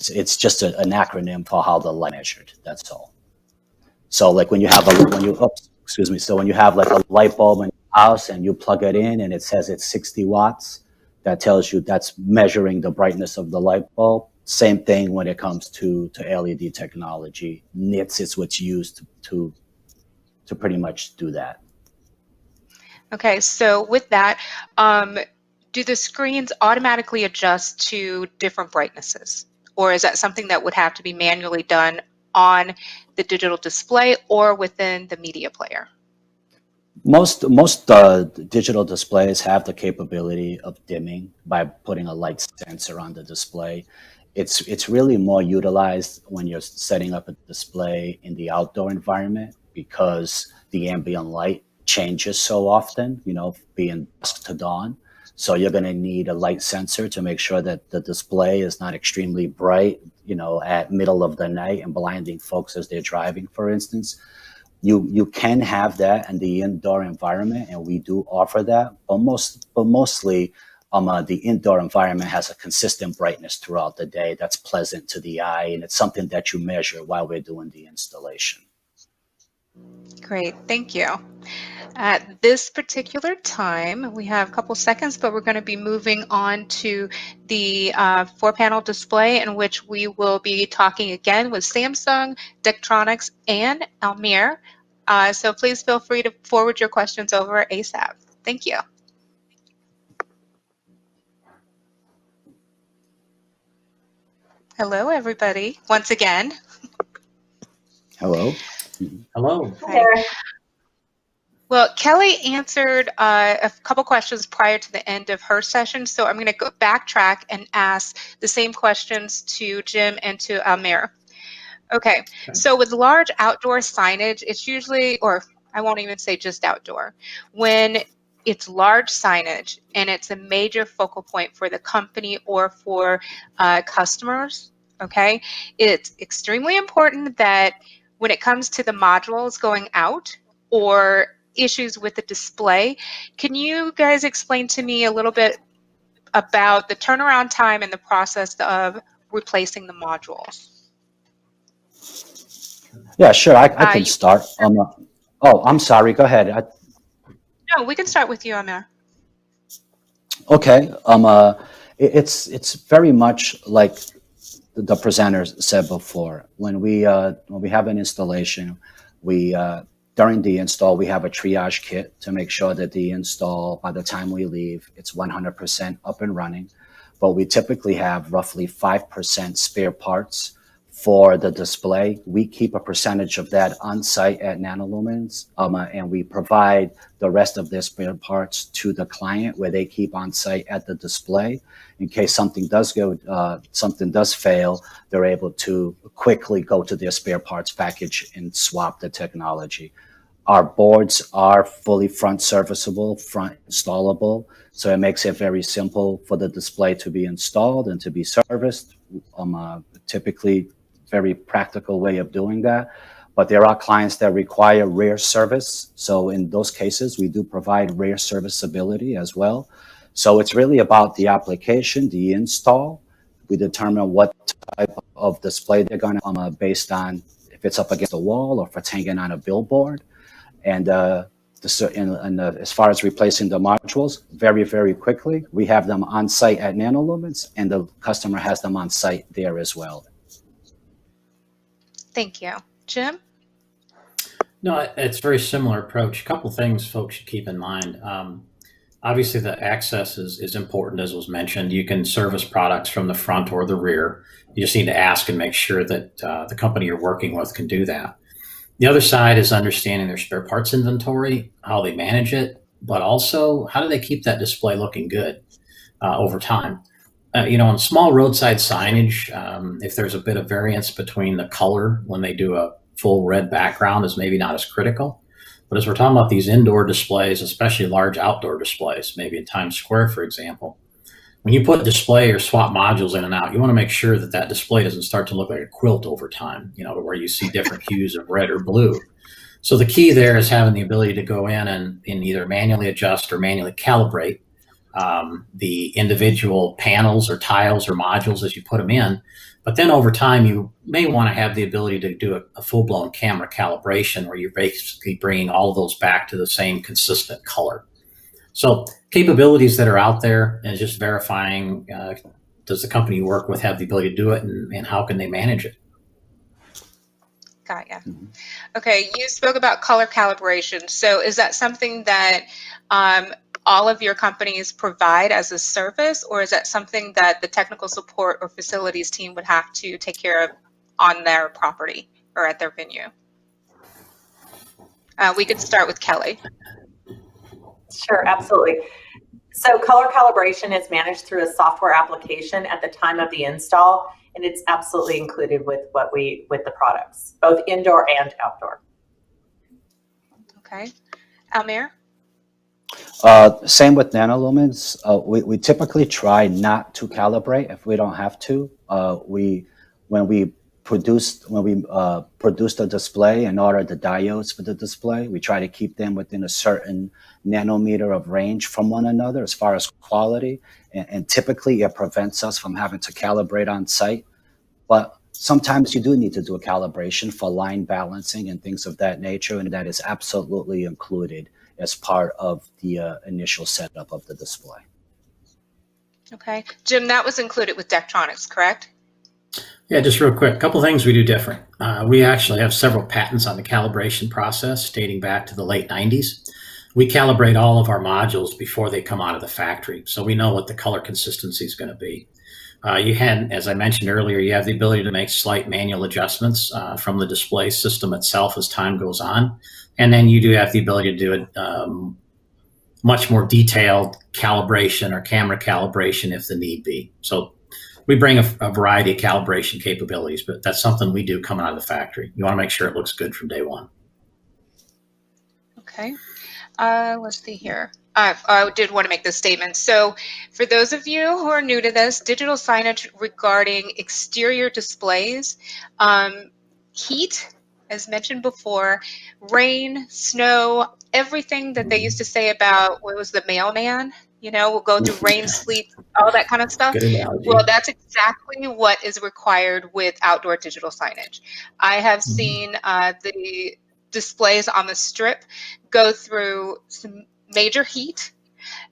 Speaker 9: It's just an acronym for how the light is measured. That's all. So like when you have excuse me. So when you have like a light bulb in your house and you plug it in and it says it's 60 watts, that tells you that's measuring the brightness of the light bulb. Same thing when it comes to LED technology. Nits is what's used to pretty much do that.
Speaker 2: Okay, so with that, do the screens automatically adjust to different brightnesses? Or is that something that would have to be manually done on the digital display or within the media player?
Speaker 9: Most digital displays have the capability of dimming by putting a light sensor on the display. It's really more utilized when you're setting up a display in the outdoor environment because the ambient light changes so often, you know, being dusk to dawn. So you're going to need a light sensor to make sure that the display is not extremely bright, you know, at middle of the night and blinding folks as they're driving, for instance. You can have that in the indoor environment, and we do offer that, but mostly the indoor environment has a consistent brightness throughout the day that's pleasant to the eye, and it's something that you measure while we're doing the installation.
Speaker 2: Great, thank you. At this particular time, we have a couple seconds, but we're going to be moving on to the 4-panel display in which we will be talking again with Samsung, Daktronics, and Almir. So please feel free to forward your questions over ASAP. Thank you. Hello, everybody, once again.
Speaker 9: Hello.
Speaker 8: Hello.
Speaker 2: Hi. Well, Kelly answered a couple questions prior to the end of her session, so I'm going to go backtrack and ask the same questions to Jim and to Almir. Okay, so with large outdoor signage, it's usually, or I won't even say just outdoor, when it's large signage and it's a major focal point for the company or for customers, okay, it's extremely important that when it comes to the modules going out or issues with the display, can you guys explain to me a little bit about the turnaround time and the process of replacing the modules?
Speaker 9: Yeah, sure. I can start. Oh, I'm sorry. Go ahead.
Speaker 2: No, we can start with you, Almir.
Speaker 9: Okay. It's very much like the presenters said before. When we have an installation, during the install, we have a triage kit to make sure that the install, by the time we leave, it's 100% up and running. But we typically have roughly 5% spare parts for the display. We keep a percentage of that on site at Nanolumens, and we provide the rest of their spare parts to the client where they keep on site at the display. In case something does fail, they're able to quickly go to their spare parts package and swap the technology. Our boards are fully front serviceable, front installable, so it makes it very simple for the display to be installed and to be serviced. Typically, very practical way of doing that. But there are clients that require rear service. So in those cases, we do provide rear serviceability as well. So it's really about the application, the install. We determine what type of display they're going to, based on if it's up against a wall or if it's hanging on a billboard. And as far as replacing the modules, very, very quickly, we have them on site at Nanolumens, and the customer has them on site there as well.
Speaker 2: Thank you. Jim?
Speaker 8: No, it's a very similar approach. A couple things folks should keep in mind. Obviously, the access is important, as was mentioned. You can service products from the front or the rear. You just need to ask and make sure that the company you're working with can do that. The other side is understanding their spare parts inventory, how they manage it, but also how do they keep that display looking good over time. On small roadside signage, if there's a bit of variance between the color when they do a full red background is maybe not as critical. But as we're talking about these indoor displays, especially large outdoor displays, maybe in Times Square, for example, when you put display or swap modules in and out, you want to make sure that that display doesn't start to look like a quilt over time, to where you see different hues of red or blue. So the key there is having the ability to go in and either manually adjust or manually calibrate the individual panels or tiles or modules as you put them in. But then over time, you may want to have the ability to do a full-blown camera calibration where you're basically bringing all of those back to the same consistent color. So capabilities that are out there and just verifying, does the company you work with have the ability to do it, and how can they manage it?
Speaker 2: Got ya. Okay, you spoke about color calibration. So is that something that all of your companies provide as a service, or is that something that the technical support or facilities team would have to take care of on their property or at their venue? We could start with Kelly.
Speaker 7: Sure, absolutely. So color calibration is managed through a software application at the time of the install, and it's absolutely included with with the products, both indoor and outdoor.
Speaker 2: Okay, Almir?
Speaker 9: Same with Nanolumens. We typically try not to calibrate if we don't have to. When we produce the display and order the diodes for the display, we try to keep them within a certain nanometer of range from one another as far as quality. And typically it prevents us from having to calibrate on site. But sometimes you do need to do a calibration for line balancing and things of that nature, and that is absolutely included as part of the initial setup of the display.
Speaker 2: Okay, Jim, that was included with Daktronics, correct?
Speaker 8: Yeah, just real quick, a couple things we do different. We actually have several patents on the calibration process dating back to the late 90s. We calibrate all of our modules before they come out of the factory, so we know what the color consistency is going to be. You had, as I mentioned earlier, you have the ability to make slight manual adjustments from the display system itself as time goes on. And then you do have the ability to do a much more detailed calibration or camera calibration if the need be. So we bring a variety of calibration capabilities, but that's something we do coming out of the factory. You want to make sure it looks good from day one.
Speaker 2: Okay, let's see here. I did want to make this statement. So for those of you who are new to this, digital signage regarding exterior displays, heat, as mentioned before, rain, snow, everything that they used to say about, what was the mailman? You know, we'll go through rain, sleet, all that kind of stuff.
Speaker 8: Good analogy.
Speaker 2: Well, that's exactly what is required with outdoor digital signage. I have seen the displays on the strip go through some major heat,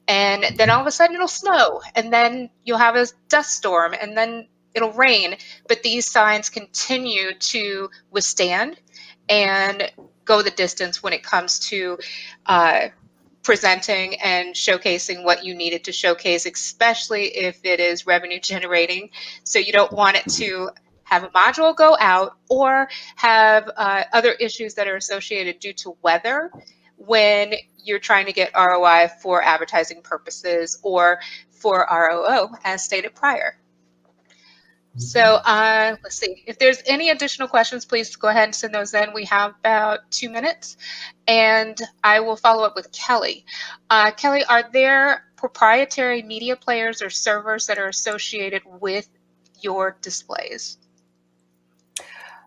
Speaker 2: and then all of a sudden it'll snow, and then you'll have a dust storm, and then it'll rain. But these signs continue to withstand and go the distance when it comes to presenting and showcasing what you needed to showcase, especially if it is revenue generating. So you don't want it to have a module go out or have other issues that are associated due to weather when you're trying to get ROI for advertising purposes or for ROO, as stated prior. So let's see. If there's any additional questions, please go ahead and send those in. We have about 2 minutes, and I will follow up with Kelly. Kelly, are there proprietary media players or servers that are associated with your displays?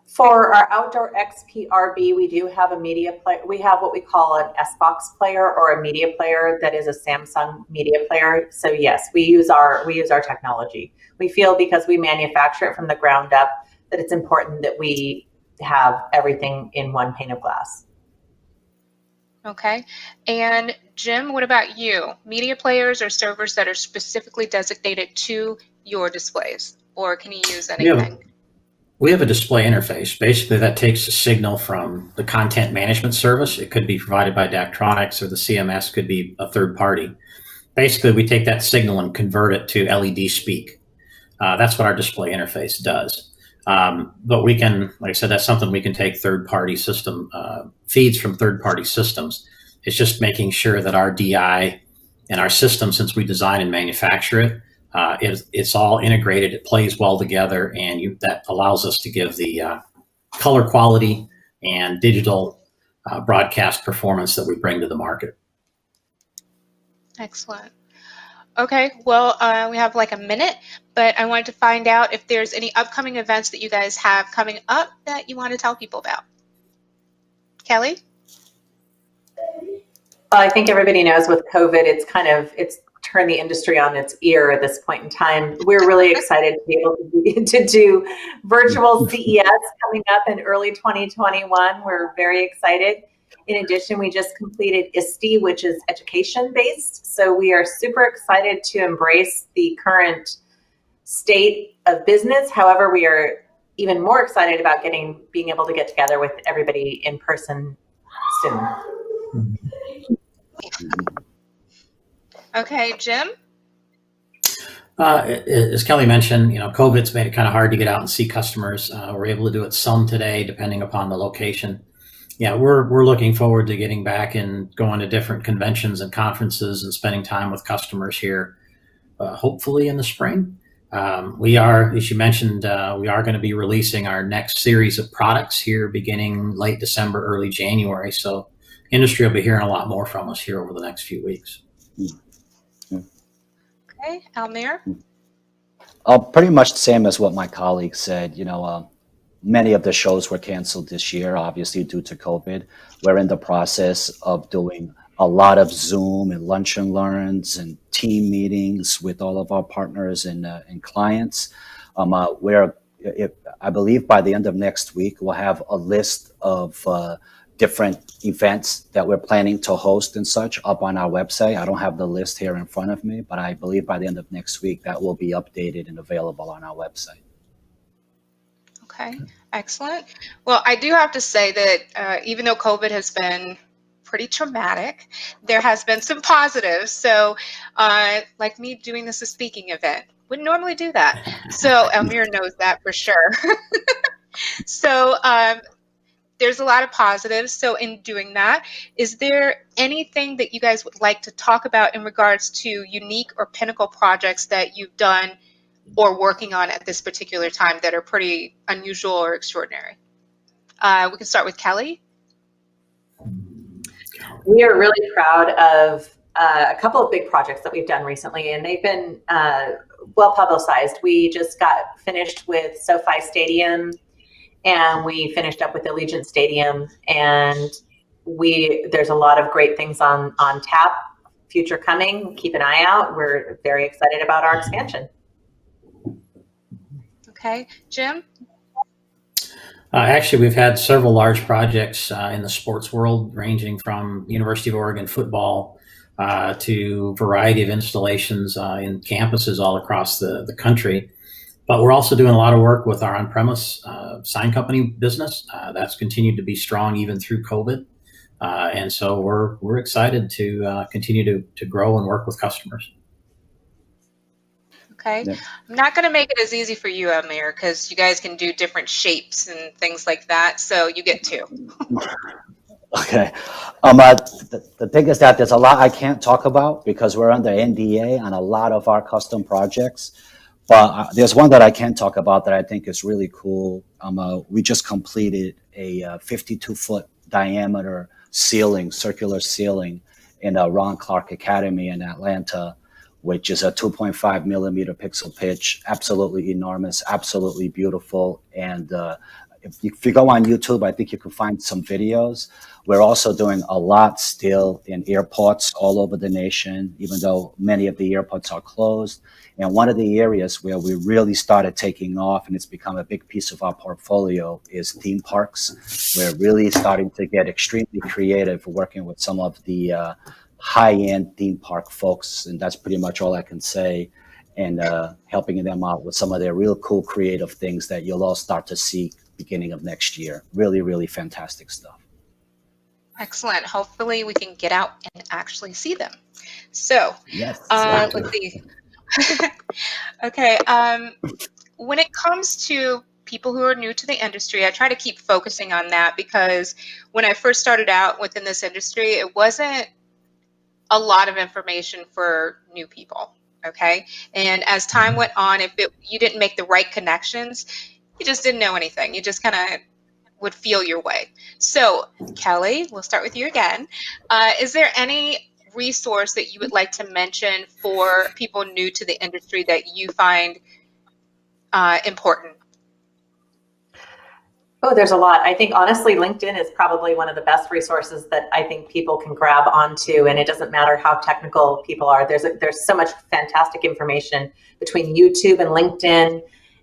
Speaker 7: For our outdoor Xprb, we do have a media player. We have what we call an S-Box player or a media player that is a Samsung media player. So yes, we use our technology. We feel because we manufacture it from the ground up that it's important that we have everything in one pane of glass.
Speaker 2: Okay. And Jim, what about you? Media players or servers that are specifically designated to your displays, or can you use anything?
Speaker 8: We have a display interface. Basically, that takes a signal from the content management service. It could be provided by Daktronics, or the CMS could be a third party. Basically, we take that signal and convert it to LED speak. That's what our display interface does. But we can, like I said, that's something we can take third-party system feeds from third-party systems. It's just making sure that our DI and our system, since we design and manufacture it, it's all integrated, it plays well together, and that allows us to give the color quality and digital broadcast performance that we bring to the market.
Speaker 2: Excellent. Okay, well, we have like a minute, but I wanted to find out if there's any upcoming events that you guys have coming up that you want to tell people about. Kelly?
Speaker 7: I think everybody knows with COVID, it's turn the industry on its ear at this point in time. We're really excited to be able to do virtual CES coming up in early 2021. We're very excited. In addition, we just completed ISTE, which is education-based. So we are super excited to embrace the current state of business. However, we are even more excited about being able to get together with everybody in person soon.
Speaker 2: Okay, Jim?
Speaker 8: As Kelly mentioned, COVID's made it kind of hard to get out and see customers. We're able to do it some today, depending upon the location. Yeah, we're looking forward to getting back and going to different conventions and conferences and spending time with customers here, hopefully in the spring. We are, as you mentioned, we are going to be releasing our next series of products here beginning late December, early January. So industry will be hearing a lot more from us here over the next few weeks.
Speaker 2: Okay, Almir?
Speaker 9: Pretty much the same as what my colleague said. Many of the shows were canceled this year, obviously due to COVID. We're in the process of doing a lot of Zoom and lunch and learns and team meetings with all of our partners and clients. I believe by the end of next week, we'll have a list of different events that we're planning to host and such up on our website. I don't have the list here in front of me, but I believe by the end of next week that will be updated and available on our website.
Speaker 2: Okay, excellent. Well, I do have to say that even though COVID has been pretty traumatic, there has been some positives. So like me doing this a speaking event, wouldn't normally do that. So Almir knows that for sure. So there's a lot of positives. So in doing that, is there anything that you guys would like to talk about in regards to unique or pinnacle projects that you've done or working on at this particular time that are pretty unusual or extraordinary? We can start with Kelly.
Speaker 7: We are really proud of a couple of big projects that we've done recently, and they've been well publicized. We just got finished with SoFi Stadium, and we finished up with Allegiant Stadium, and there's a lot of great things on tap, future coming. Keep an eye out. We're very excited about our expansion.
Speaker 2: Okay, Jim?
Speaker 8: Actually, we've had several large projects in the sports world, ranging from University of Oregon football to a variety of installations in campuses all across the country. But we're also doing a lot of work with our on-premise sign company business. That's continued to be strong even through COVID. And so we're excited to continue to grow and work with customers.
Speaker 2: Okay. Yeah. I'm not going to make it as easy for you, Almir, because you guys can do different shapes and things like that. So you get two.
Speaker 9: Okay. The thing is that there's a lot I can't talk about because we're under NDA on a lot of our custom projects. But there's one that I can talk about that I think is really cool. We just completed a 52-foot diameter ceiling, circular ceiling in Ron Clark Academy in Atlanta, which is a 2.5 millimeter pixel pitch, absolutely enormous, absolutely beautiful. And if you go on YouTube, I think you can find some videos. We're also doing a lot still in airports all over the nation, even though many of the airports are closed. And one of the areas where we really started taking off, and it's become a big piece of our portfolio, is theme parks. We're really starting to get extremely creative working with some of the high-end theme park folks, and that's pretty much all I can say, and helping them out with some of their real cool creative things that you'll all start to see beginning of next year. Really, really fantastic stuff.
Speaker 2: Excellent. Hopefully we can get out and actually see them. So
Speaker 9: yes,
Speaker 2: let's see. Okay. When it comes to people who are new to the industry, I try to keep focusing on that because when I first started out within this industry, it wasn't a lot of information for new people. Okay. And as time went on, if you didn't make the right connections, you just didn't know anything. You just kind of would feel your way. So Kelly, we'll start with you again. Is there any resource that you would like to mention for people new to the industry that you find important?
Speaker 7: Oh, there's a lot. I think honestly, LinkedIn is probably one of the best resources that I think people can grab onto, and it doesn't matter how technical people are. There's so much fantastic information between YouTube and LinkedIn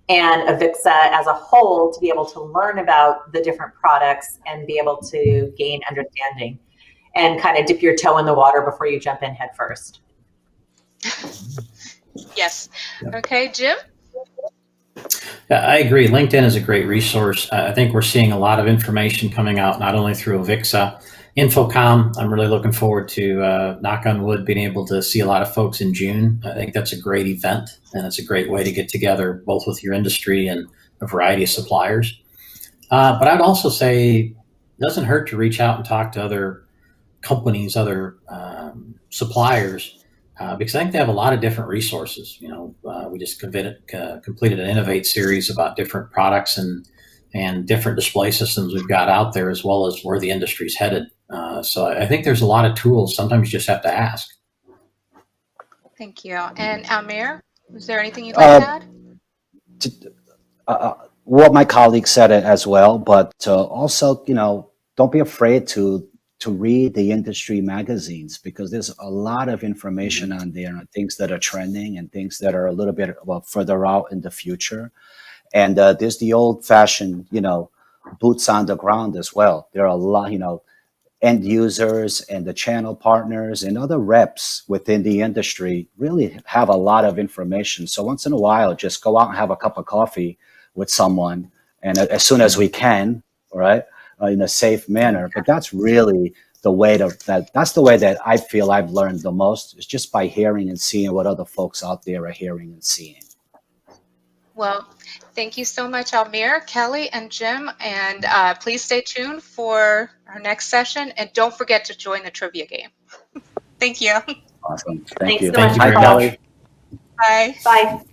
Speaker 7: and Avixa as a whole to be able to learn about the different products and be able to gain understanding and kind of dip your toe in the water before you jump in head first.
Speaker 2: Yes. Okay, Jim?
Speaker 8: Yeah, I agree. LinkedIn is a great resource. I think we're seeing a lot of information coming out, not only through Avixa, Infocom. I'm really looking forward to, knock on wood, being able to see a lot of folks in June. I think that's a great event, and it's a great way to get together both with your industry and a variety of suppliers. But I'd also say it doesn't hurt to reach out and talk to other companies, other suppliers, because I think they have a lot of different resources. You know, we just completed an Innovate series about different products and different display systems we've got out there, as well as where the industry's headed. So I think there's a lot of tools. Sometimes you just have to ask.
Speaker 2: Thank you. And Almir, is there anything you'd like to add?
Speaker 9: What my colleague said it as well, but also, you know, don't be afraid to read the industry magazines, because there's a lot of information on there on things that are trending and things that are a little bit further out in the future. And there's the old-fashioned, you know, boots on the ground as well. There are a lot, you know, end users and the channel partners and other reps within the industry really have a lot of information. So once in a while, just go out and have a cup of coffee with someone, and as soon as we can, right, in a safe manner. But that's really the way that's the way that I feel I've learned the most, is just by hearing and seeing what other folks out there are hearing and seeing.
Speaker 2: Well, thank you so much, Almir, Kelly, and Jim. And please stay tuned for our next session. And don't forget to join the trivia game. Thank you.
Speaker 9: Awesome. Thank
Speaker 7: Thanks
Speaker 9: you.
Speaker 7: so much,
Speaker 9: Hi,
Speaker 7: Nicole.
Speaker 9: Kelly.
Speaker 2: Bye.
Speaker 7: Bye.